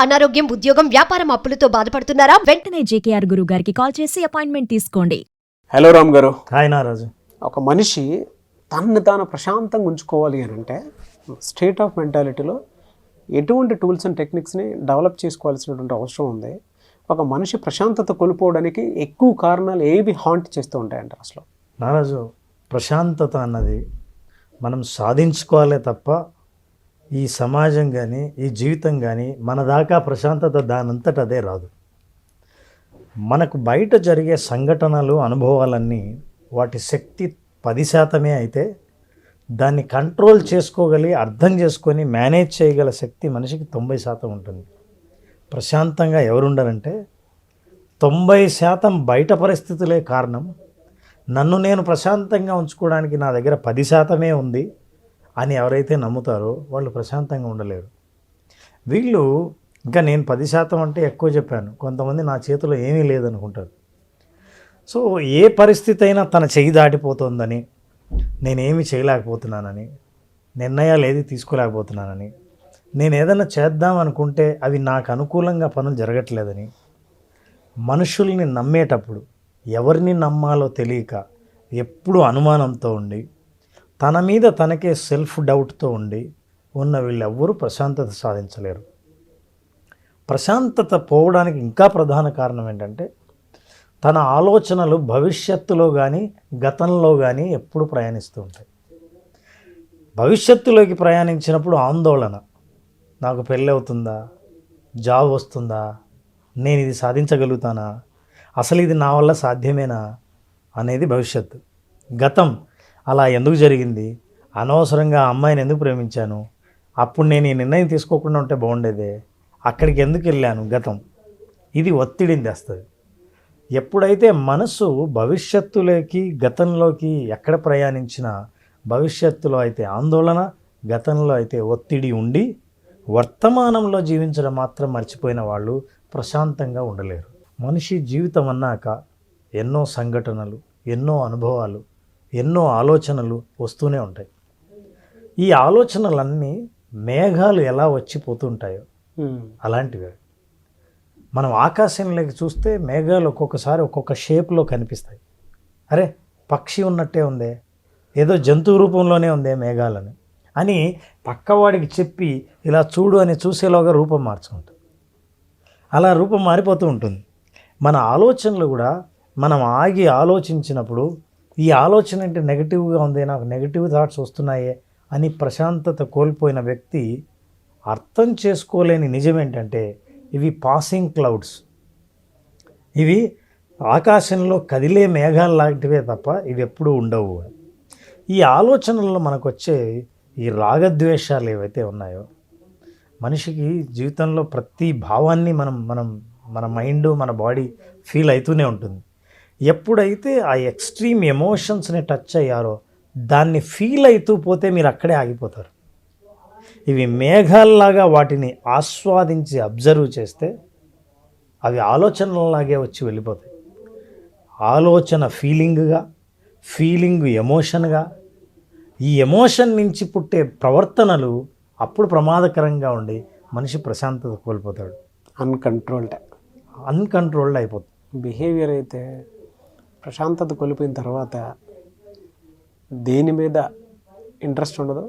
అనారోగ్యం, ఉద్యోగం, వ్యాపారం అప్పులతో బాధపడుతున్నారా? వెంటనే జేకేఆర్ గురువు గారికి కాల్ చేసి అపాయింట్మెంట్ తీసుకోండి. హలో రామ్ గారు. హాయ్ నారాజు. ఒక మనిషి తనని తాను ప్రశాంతంగా ఉంచుకోవాలి అని అంటే స్టేట్ ఆఫ్ మెంటాలిటీలో ఎటువంటి టూల్స్ అండ్ టెక్నిక్స్ని డెవలప్ చేసుకోవాల్సినటువంటి అవసరం ఉంది. ఒక మనిషి ప్రశాంతత కోల్పోవడానికి ఎక్కువ కారణాలు ఏవి హాంట్ చేస్తూ ఉంటాయంటారు అసలు? నారాజు, ప్రశాంతత అన్నది మనం సాధించుకోవాలే తప్ప ఈ సమాజం కానీ ఈ జీవితం కానీ మన దాకా ప్రశాంతత దానంతట అదే రాదు. మనకు బయట జరిగే సంఘటనలు అనుభవాలన్నీ వాటి శక్తి 10% అయితే దాన్ని కంట్రోల్ చేసుకోగలిగి అర్థం చేసుకొని మేనేజ్ చేయగల శక్తి మనిషికి 90% ఉంటుంది. ప్రశాంతంగా ఎవరుండరంటే 90% బయట పరిస్థితులే కారణం. నన్ను నేను ప్రశాంతంగా ఉంచుకోవడానికి నా దగ్గర 10% ఉంది అని ఎవరైతే నమ్ముతారో వాళ్ళు ప్రశాంతంగా ఉండలేరు. వీళ్ళు ఇంకా నేను 10% అంటే ఎక్కువ చెప్పాను, కొంతమంది నా చేతిలో ఏమీ లేదనుకుంటారు. సో ఏ పరిస్థితి అయినా తన చెయ్యి దాటిపోతుందని, నేనేమి చేయలేకపోతున్నానని, నిర్ణయాలు ఏది తీసుకోలేకపోతున్నానని, నేను ఏదైనా చేద్దాం అనుకుంటే అవి నాకు అనుకూలంగా పనులు జరగట్లేదని, మనుషుల్ని నమ్మేటప్పుడు ఎవరిని నమ్మాలో తెలియక ఎప్పుడు అనుమానంతో ఉండి తన మీద తనకే సెల్ఫ్ డౌట్తో ఉండి ఉన్న వీళ్ళెవ్వరూ ప్రశాంతత సాధించలేరు. ప్రశాంతత పోవడానికి ఇంకా ప్రధాన కారణం ఏంటంటే తన ఆలోచనలు భవిష్యత్తులో కానీ గతంలో కానీ ఎప్పుడు ప్రయాణిస్తూ ఉంటాయి. భవిష్యత్తులోకి ప్రయాణించినప్పుడు ఆందోళన, నాకు పెళ్ళి అవుతుందా, జాబ్ వస్తుందా, నేను ఇది సాధించగలుగుతానా, అసలు ఇది నా వల్ల సాధ్యమేనా అనేది భవిష్యత్తు. గతం, అలా ఎందుకు జరిగింది, అనవసరంగా ఆ అమ్మాయిని ఎందుకు ప్రేమించాను, అప్పుడు నేను ఈ నిర్ణయం తీసుకోకుండా ఉంటే బాగుండేదే, అక్కడికి ఎందుకు వెళ్ళాను, గతం. ఇది ఒత్తిడిని తెస్తుంది. ఎప్పుడైతే మనసు భవిష్యత్తులోకి గతంలోకి ఎక్కడ ప్రయాణించినా భవిష్యత్తులో అయితే ఆందోళన, గతంలో అయితే ఒత్తిడి ఉండి వర్తమానంలో జీవించడం మాత్రం మర్చిపోయిన వాళ్ళు ప్రశాంతంగా ఉండలేరు. మనిషి జీవితం అన్నాక ఎన్నో సంఘటనలు, ఎన్నో అనుభవాలు, ఎన్నో ఆలోచనలు వస్తూనే ఉంటాయి. ఈ ఆలోచనలన్నీ మేఘాలు ఎలా వచ్చిపోతుంటాయో అలాంటివి. మనం ఆకాశంలోకి చూస్తే మేఘాలు ఒక్కొక్కసారి ఒక్కొక్క షేప్లో కనిపిస్తాయి. అరే, పక్షి ఉన్నట్టే ఉందే, ఏదో జంతువు రూపంలోనే ఉందే మేఘాలని అని పక్కవాడికి చెప్పి ఇలా చూడు అని చూసేలోగా రూపం మార్చుకుంటాం. అలా రూపం మారిపోతూ ఉంటుంది. మన ఆలోచనలు కూడా మనం ఆగి ఆలోచించినప్పుడు ఈ ఆలోచన అంటే నెగిటివ్గా ఉంది, నాకు నెగిటివ్ థాట్స్ వస్తున్నాయే అని ప్రశాంతత కోల్పోయిన వ్యక్తి అర్థం చేసుకోలేని నిజం ఏంటంటే ఇవి పాసింగ్ క్లౌడ్స్, ఇవి ఆకాశంలో కదిలే మేఘాలు లాంటివే తప్ప ఇవి ఎప్పుడూ ఉండవు. ఈ ఆలోచనల్లో మనకు వచ్చే ఈ రాగద్వేషాలు ఏవైతే ఉన్నాయో మనిషికి జీవితంలో ప్రతి భావాన్ని మన మైండ్, మన బాడీ ఫీల్ అవుతూనే ఉంటుంది. ఎప్పుడైతే ఆ ఎక్స్ట్రీమ్ ఎమోషన్స్ని టచ్ అయ్యారో దాన్ని ఫీల్ అవుతూ పోతే మీరు అక్కడే ఆగిపోతారు. ఇవి మేఘాల్లాగా వాటిని ఆస్వాదించి అబ్జర్వ్ చేస్తే అవి ఆలోచనలాగే వచ్చి వెళ్ళిపోతాయి. ఆలోచన ఫీలింగ్గా, ఫీలింగ్ ఎమోషన్గా, ఈ ఎమోషన్ నుంచి పుట్టే ప్రవర్తనలు అప్పుడు ప్రమాదకరంగా ఉండి మనిషి ప్రశాంతత కోల్పోతాడు. అన్కంట్రోల్డ్ అయిపోతుంది. బిహేవియర్ అయితే ప్రశాంతత కోల్పోయిన తర్వాత దేని మీద ఇంట్రెస్ట్ ఉండదు,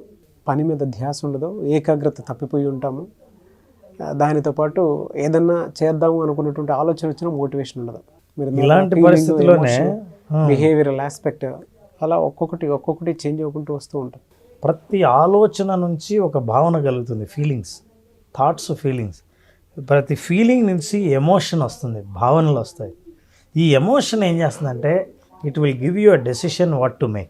పని మీద ధ్యాస ఉండదు, ఏకాగ్రత తప్పిపోయి ఉంటాము. దానితో పాటు ఏదన్నా చేద్దాము అనుకున్నటువంటి ఆలోచన వచ్చిన మోటివేషన్ ఉండదు. మీరు ఇలాంటి పరిస్థితుల్లోనే బిహేవియరల్ ఆస్పెక్ట్ అలా ఒక్కొక్కటి చేంజ్ అవ్వకుంటూ వస్తూ ఉంటుంది. ప్రతి ఆలోచన నుంచి ఒక భావన కలుగుతుంది, ఫీలింగ్స్, థాట్స్, ఫీలింగ్స్. ప్రతి ఫీలింగ్ నుంచి ఎమోషన్ వస్తుంది, భావనలు వస్తాయి. ఈ ఎమోషన్ ఏం చేస్తుందంటే it will give you a decision what to make.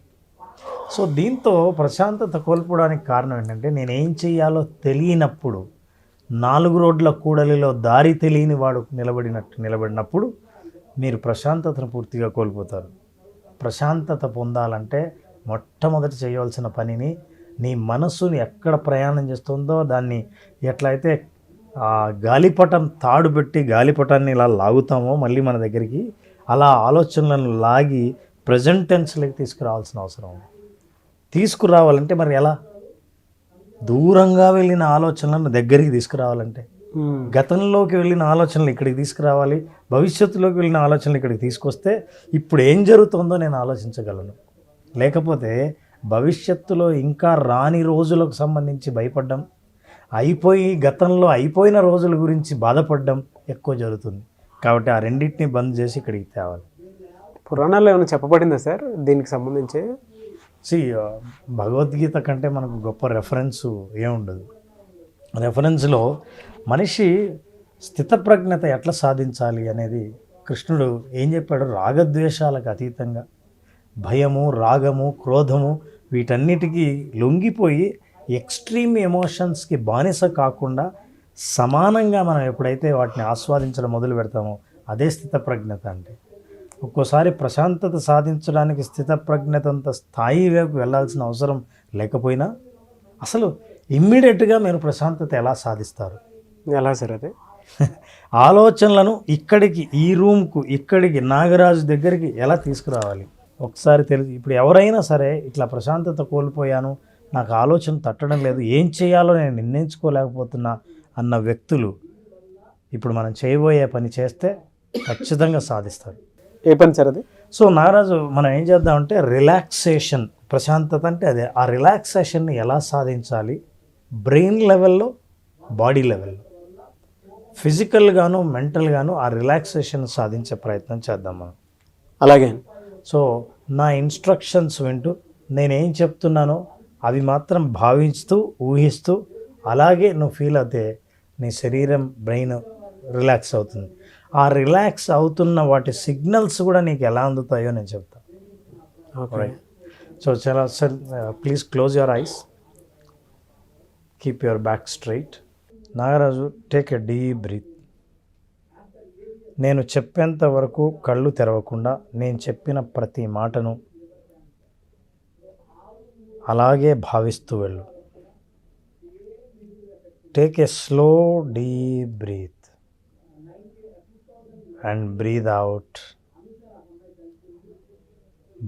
So దీంతో ప్రశాంతత కోల్పోవడానికి కారణం ఏంటంటే నేనేం చేయాలో తెలియనప్పుడు, 4 రోడ్ల కూడలిలో దారి తెలియని వాడు నిలబడినప్పుడు మీరు ప్రశాంతతను పూర్తిగా కోల్పోతారు. ప్రశాంతత పొందాలంటే మొట్టమొదటి చేయవలసిన పనిని, నీ మనస్సుని ఎక్కడ ప్రయాణం చేస్తుందో దాన్ని ఎట్లయితే గాలిపటం తాడు పెట్టి గాలిపటాన్ని ఇలా లాగుతామో మళ్ళీ మన దగ్గరికి, అలా ఆలోచనలను లాగి ప్రజెంట్ టెన్స్లోకి తీసుకురావాల్సిన అవసరం ఉంది. తీసుకురావాలంటే మరి ఎలా? దూరంగా వెళ్ళిన ఆలోచనలను దగ్గరికి తీసుకురావాలంటే గతంలోకి వెళ్ళిన ఆలోచనలు ఇక్కడికి తీసుకురావాలి, భవిష్యత్తులోకి వెళ్ళిన ఆలోచనలు ఇక్కడికి తీసుకొస్తే ఇప్పుడు ఏం జరుగుతుందో నేను ఆలోచించగలను. లేకపోతే భవిష్యత్తులో ఇంకా రాని రోజులకు సంబంధించి భయపడ్డం, గతంలో అయిపోయిన రోజుల గురించి బాధపడడం ఎక్కువ జరుగుతుంది. కాబట్టి ఆ రెండింటిని బంద్ చేసి ఇక్కడికి తేవాలి. పురాణాల్లో ఏమైనా చెప్పబడిందా సార్ దీనికి సంబంధించి? భగవద్గీత కంటే మనకు గొప్ప రెఫరెన్సు ఏముండదు. రెఫరెన్స్లో మనిషి స్థితప్రజ్ఞత ఎట్లా సాధించాలి అనేది కృష్ణుడు ఏం చెప్పాడు? రాగద్వేషాలకు అతీతంగా భయము, రాగము, క్రోధము వీటన్నిటికీ లొంగిపోయి ఎక్స్ట్రీమ్ ఎమోషన్స్కి బానిస కాకుండా సమానంగా మనం ఎప్పుడైతే వాటిని ఆస్వాదించడం మొదలు పెడతామో అదే స్థితప్రజ్ఞత. అంటే ఒక్కోసారి ప్రశాంతత సాధించడానికి స్థితప్రజ్ఞతంత స్థాయిలోకి వెళ్ళాల్సిన అవసరం లేకపోయినా అసలు ఇమ్మీడియట్గా మీరు ప్రశాంతత ఎలా సాధిస్తారు? ఎలా సార్ అది? ఆలోచనలను ఇక్కడికి, ఈ రూమ్కు, ఇక్కడికి, నాగరాజు దగ్గరికి ఎలా తీసుకురావాలి ఒకసారి తెలుసు. ఇప్పుడు ఎవరైనా సరే ఇట్లా ప్రశాంతత కోల్పోయాను, నాకు ఆలోచన తట్టడం లేదు, ఏం చేయాలో నేను నిర్ణయించుకోలేకపోతున్నా అన్న వ్యక్తులు ఇప్పుడు మనం చేయబోయే పని చేస్తే ఖచ్చితంగా సాధిస్తారు. ఏ పని సార్ అది? సో నాగరాజు మనం ఏం చేద్దామంటే రిలాక్సేషన్, ప్రశాంతత అంటే అదే. ఆ రిలాక్సేషన్ని ఎలా సాధించాలి? బ్రెయిన్ లెవెల్లో, బాడీ లెవెల్లో, ఫిజికల్గాను మెంటల్గాను ఆ రిలాక్సేషన్ సాధించే ప్రయత్నం చేద్దాం మనం. అలాగే. సో నా ఇన్స్ట్రక్షన్స్ వింటూ నేనేం చెప్తున్నానో అవి మాత్రం భావిస్తూ, ఊహిస్తూ అలాగే నువ్వు ఫీల్ అవుతే నీ శరీరం, బ్రెయిన్ రిలాక్స్ అవుతుంది. ఆ రిలాక్స్ అవుతున్న వాటి సిగ్నల్స్ కూడా నీకు ఎలా అందుతాయో నేను చెప్తాను. ఓకే. సో చాలా sir, please close your eyes, keep your back straight. Nagaraju, take a deep breath. నేను చెప్పేంత వరకు కళ్ళు తెరవకుండా నేను చెప్పిన ప్రతి మాటను అలాగే భావిస్తూ వెళ్ళు. Take a slow deep breath and breathe out.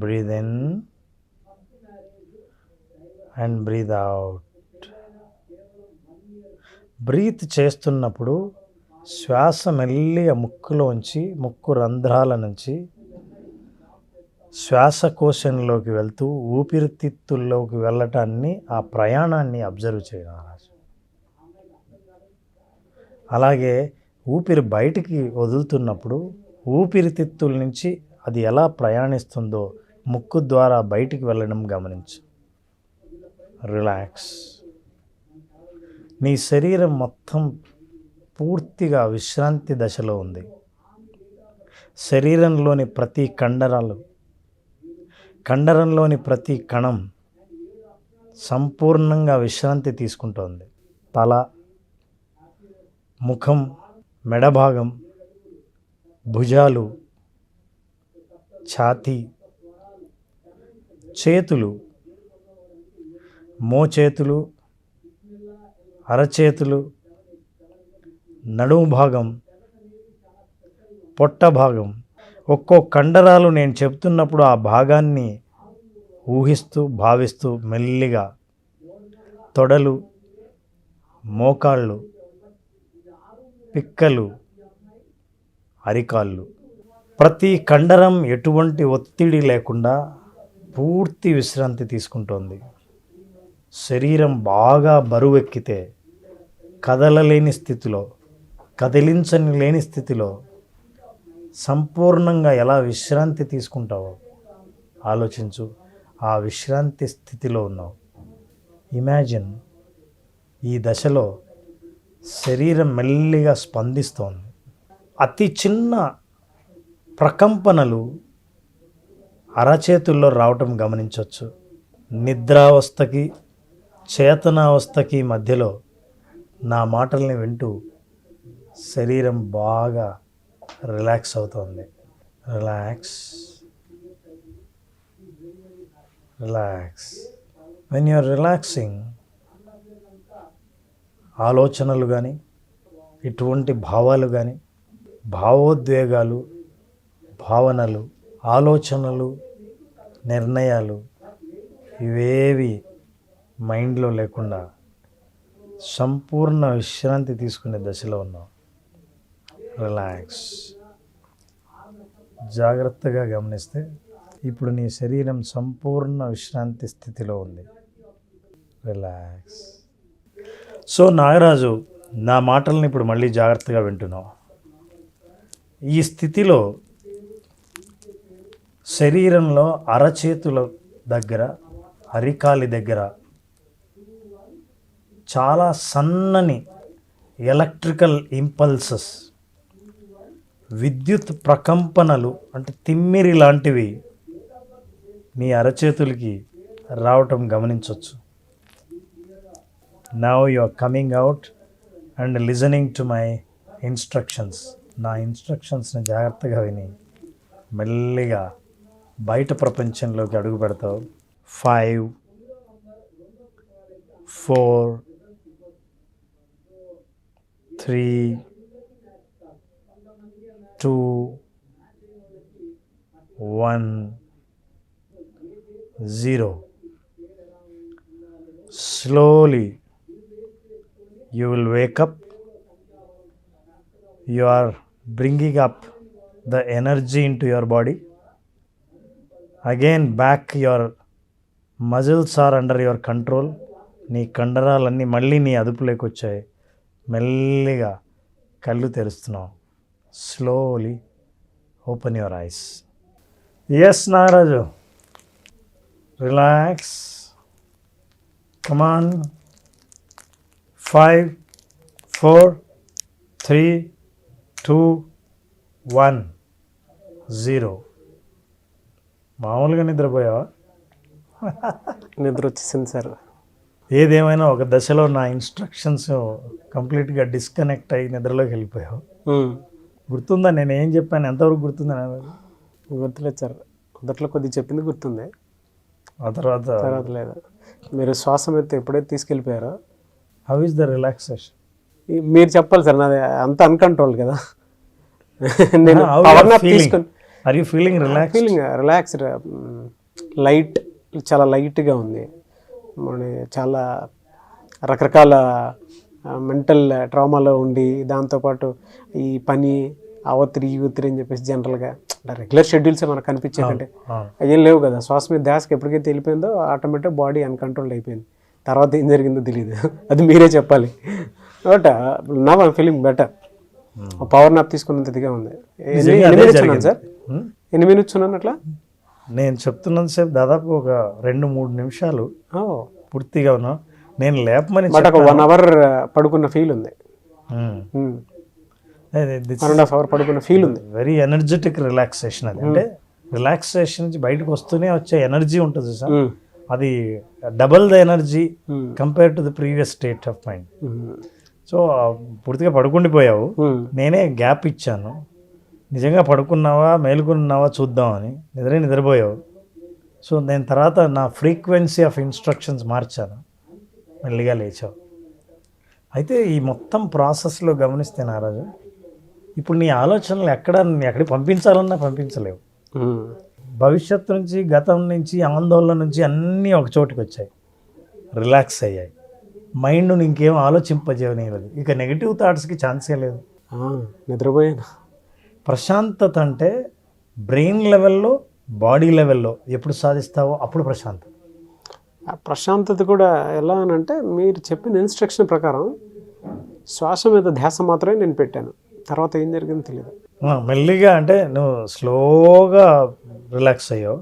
Breathe in and breathe out. Breath చేస్తున్నప్పుడు శ్వాస మెల్లిగా ముక్కులోంచి, ముక్కు రంధ్రాల నుంచి శ్వాసకోశంలోకి వెళ్తూ ఊపిరితిత్తుల్లోకి వెళ్ళటాన్ని, ఆ ప్రయాణాన్ని అబ్జర్వ్ చేయడం. అలాగే ఊపిరి బయటికి వదులుతున్నప్పుడు ఊపిరితిత్తుల నుంచి అది ఎలా ప్రయాణిస్తుందో ముక్కు ద్వారా బయటికి వెళ్ళడం గమనించు. రిలాక్స్. నీ శరీరం మొత్తం పూర్తిగా విశ్రాంతి దశలో ఉంది. శరీరంలోని ప్రతి కండరంలోని ప్రతి కణం సంపూర్ణంగా విశ్రాంతి తీసుకుంటోంది. తల, ముఖం, మెడభాగం, భుజాలు, ఛాతీ, చేతులు, మోచేతులు, అరచేతులు, నడుము భాగం, పొట్ట భాగం, ఒక్కో కండరాలు నేను చెప్తున్నప్పుడు ఆ భాగాన్ని ఊహిస్తూ, భావిస్తూ మెల్లిగా తొడలు, మోకాళ్ళు, పిక్కలు, అరికాళ్ళు, ప్రతి కండరం ఎటువంటి ఒత్తిడి లేకుండా పూర్తి విశ్రాంతి తీసుకుంటోంది. శరీరం బాగా బరువెక్కితే కదలలేని స్థితిలో, కదిలించని లేని స్థితిలో సంపూర్ణంగా ఎలా విశ్రాంతి తీసుకుంటావో ఆలోచించు. ఆ విశ్రాంతి స్థితిలో ఉన్నావు. ఇమాజిన్ ఈ దశలో శరీరం మెల్లిగా స్పందిస్తోంది. అతి చిన్న ప్రకంపనలు అరచేతుల్లో రావటం గమనించవచ్చు. నిద్రావస్థకి, చేతనావస్థకి మధ్యలో నా మాటల్ని వింటూ శరీరం బాగా రిలాక్స్ అవుతుంది. Relax, relax. When you're relaxing, ఆలోచనలు కానీ, ఇటువంటి భావాలు కానీ, భావోద్వేగాలు, భావనలు, ఆలోచనలు, నిర్ణయాలు ఇవేవి మైండ్లో లేకుండా సంపూర్ణ విశ్రాంతి తీసుకునే దశలో ఉన్నావు. రిలాక్స్. జాగ్రత్తగా గమనిస్తే ఇప్పుడు నీ శరీరం సంపూర్ణ విశ్రాంతి స్థితిలో ఉంది. రిలాక్స్. సో నాగరాజు, నా మాటల్ని ఇప్పుడు మళ్ళీ జాగ్రత్తగా వింటున్నావు. ఈ స్థితిలో శరీరంలో అరచేతుల దగ్గర, అరికాలి దగ్గర చాలా సన్నని ఎలక్ట్రికల్ ఇంపల్సెస్, విద్యుత్ ప్రకంపనలు అంటే తిమ్మిరి లాంటివి నీ అరచేతులకి రావటం గమనించవచ్చు. Now you are coming out and listening to my instructions. నా ఇన్స్ట్రక్షన్స్ని జాగ్రత్తగా విని మెల్లిగా బయట ప్రపంచంలోకి అడుగు పెడతావు. 5, 4, 3, 2, 1, 0. Slowly you will wake up. You are bringing up the energy into your body. Again back, your muscles are under your control. నీ కండరాలన్నీ మళ్ళీ నీ అదుపులోకి వచ్చాయి. మెల్లిగా కళ్ళు తెరుస్తున్నావు. Slowly open your eyes. Yes Nagaraju, relax. Come on. 5, 4, 3, 2, 1, 0. మామూలుగా నిద్రపోయావా? నిద్ర వచ్చేసింది సార్. ఏదేమైనా ఒక దశలో నా ఇన్స్ట్రక్షన్స్ కంప్లీట్గా డిస్కనెక్ట్ అయ్యి నిద్రలోకి వెళ్ళిపోయావు. గుర్తుందా నేను ఏం చెప్పాను? ఎంతవరకు గుర్తుందా? గుర్తులేదు సార్. మొదట్లో కొద్దిగా చెప్పింది గుర్తుంది, ఆ తర్వాత లేదు. మీరు శ్వాస మీద ఎప్పుడైతే తీసుకెళ్ళిపోయారో. How is the relaxation? మీరు చెప్పాలి సార్, నాది అంత అన్కంట్రోల్ కదా. నేను పవర్ నాప్ తీసుకొని are you feeling relaxed, light, చాలా లైట్గా ఉంది. చాలా రకరకాల మెంటల్ ట్రామాలో ఉండి, దాంతోపాటు ఈ పని ఆ ఒత్తిడి ఈ ఒత్తిడి అని చెప్పేసి జనరల్గా రెగ్యులర్ షెడ్యూల్సే మనకు కనిపించేదంటే అయ్యేం లేవు కదా. శ్వాస మీద ధ్యాసకి ఎప్పటికైతే వెళ్ళిపోయిందో ఆటోమేటిక్ బాడీ అన్కంట్రోల్డ్ అయిపోయింది. తర్వాత ఏం జరిగిందో తెలియదు, అది మీరే చెప్పాలి. But now I'm feeling better. Power nap తీసుకున్నంత ఇదిగా ఉంది. ఎన్ని మినిట్స్ ఉన్నాను అట్లా? నేను చెప్తున్నంత సేపు దాదాపు ఒక 2-3 నిమిషాలు పూర్తిగా ఉన్నా. నేను లేపమని బట్ ఒక 1 hour పడుకున్న ఫీల్ ఉంది. 1.5 hour పడుకున్న ఫీల్ ఉంది. Very energetic relaxation. అది అంటే రిలాక్సేషన్ నుంచి బయటకు వస్తూనే వచ్చే ఎనర్జీ ఉంటుంది సార్. అది double the energy compare to the previous state of mind. So పూర్తిగా పడుకుండిపోయావు. నేనే గ్యాప్ ఇచ్చాను. నిజంగా పడుకున్నావా మేలుకున్నావా చూద్దామని. నిద్రపోయావు. సో నేను తర్వాత నా ఫ్రీక్వెన్సీ ఆఫ్ ఇన్స్ట్రక్షన్స్ మార్చాను. మెల్లిగా లేచావు. అయితే ఈ మొత్తం ప్రాసెస్లో గమనిస్తే నారాజు, ఇప్పుడు నీ ఆలోచనలు ఎక్కడికి పంపించాలన్నా పంపించలేవు. భవిష్యత్తు నుంచి, గతం నుంచి, ఆందోళన నుంచి అన్నీ ఒక చోటుకి వచ్చాయి, రిలాక్స్ అయ్యాయి. మైండ్ను ఇంకేం ఆలోచింపజేయలేదు. ఇక నెగిటివ్ థాట్స్కి ఛాన్సే లేదు. నిద్రపోయాను. ప్రశాంతత అంటే బ్రెయిన్ లెవెల్లో, బాడీ లెవెల్లో ఎప్పుడు సాధిస్తావో అప్పుడు ప్రశాంతత. ఆ ప్రశాంతత కూడా ఎలా అని అంటే, మీరు చెప్పిన ఇన్స్ట్రక్షన్ ప్రకారం శ్వాస మీద ధ్యాస మాత్రమే నేను పెట్టాను. తర్వాత ఏం జరిగిందో తెలియదు. మెల్లిగా అంటే నువ్వు స్లోగా రిలాక్స్ అయ్యావు.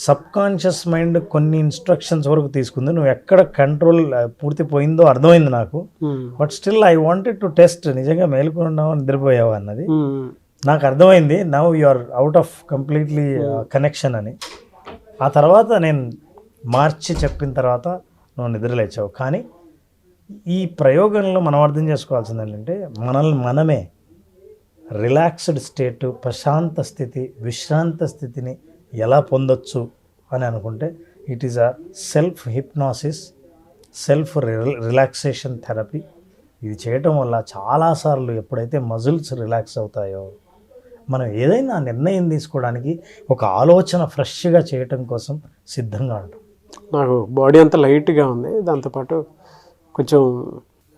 సబ్ కాన్షియస్ మైండ్ కొన్ని ఇన్స్ట్రక్షన్స్ వరకు తీసుకుంది. నువ్వు ఎక్కడ కంట్రోల్ పూర్తి పోయిందో అర్థమైంది నాకు. But still I wanted to test, నిజంగా మేలుకున్నావు నిద్రపోయావా అన్నది నాకు అర్థమైంది. Now you are out of completely connection అని. ఆ తర్వాత నేను మార్చి చెప్పిన తర్వాత నువ్వు నిద్రలేచావు. కానీ ఈ ప్రయోగంలో మనం అర్థం చేసుకోవాల్సింది ఏంటంటే, మనమే రిలాక్స్డ్ స్టేట్, ప్రశాంత స్థితి, విశ్రాంత స్థితిని ఎలా పొందొచ్చు అని అనుకుంటే, it is a self hypnosis, self relaxation therapy. ఇది చేయటం వల్ల చాలాసార్లు ఎప్పుడైతే మజిల్స్ రిలాక్స్ అవుతాయో, మనం ఏదైనా నిర్ణయం తీసుకోవడానికి ఒక ఆలోచన ఫ్రెష్గా చేయటం కోసం సిద్ధంగా ఉంటాం. నాకు బాడీ అంతా లైట్గా ఉంది. దాంతోపాటు కొంచెం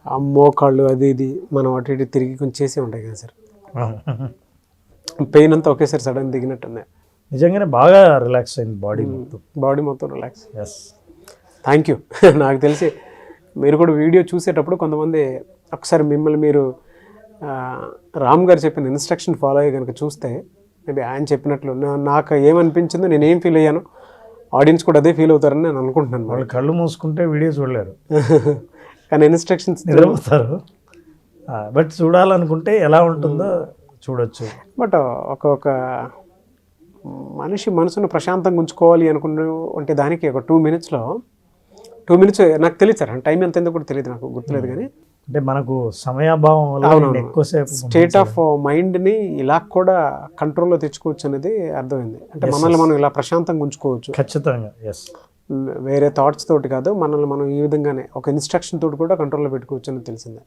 ఆ మోకాళ్ళు అది ఇది మనం అటు ఇటు తిరిగి కొంచెం చేసే ఉంటాయి కదా సార్. పెయిన్ అంతా ఒకేసారి సడన్ దిగినట్టుంది. నిజంగానే బాగా రిలాక్స్ అయింది బాడీ మొత్తం. బాడీ మొత్తం రిలాక్స్. Yes, thank you. నాకు తెలిసి మీరు కూడా వీడియో చూసేటప్పుడు కొంతమంది ఒకసారి మిమ్మల్ని మీరు రామ్ గారు చెప్పిన ఇన్స్ట్రక్షన్ ఫాలో అయ్యి కనుక చూస్తే మేబీ ఆయన చెప్పినట్లు నాకు ఏమనిపించిందో, నేను ఏం ఫీల్ అయ్యాను, ఆడియన్స్ కూడా అదే ఫీల్ అవుతారని నేను అనుకుంటున్నాను. వాళ్ళు కళ్ళు మూసుకుంటే వీడియో చూడలేరు, కానీ ఇన్స్ట్రక్షన్స్ నిద్రపోతారు. బట్ చూడాలనుకుంటే ఎలా ఉంటుందో చూడొచ్చు. బట్ ఒక మనిషి మనసును ప్రశాంతంగా ఉంచుకోవాలి అంటే దానికి ఒక 2 minutes నాకు తెలియదు సార్, టైం ఎంత ఎందుకు కూడా తెలియదు, నాకు గుర్తులేదు. కానీ అంటే మనకు సమయాభావం వల్ల నేను ఎక్కువసేపు స్టేట్ ఆఫ్ మైండ్ని ఇలా కూడా కంట్రోల్లో తెచ్చుకోవచ్చు అనేది అర్థమైంది. అంటే మనల్ని మనం ఇలా ప్రశాంతంగా ఉంచుకోవచ్చు ఖచ్చితంగా. ఎస్, వేరే థాట్స్ తోటి కాదు, మనల్ని మనం ఈ విధంగానే ఒక ఇన్స్ట్రక్షన్ తోటి కూడా కంట్రోల్లో పెట్టుకోవచ్చు అని తెలిసిందే.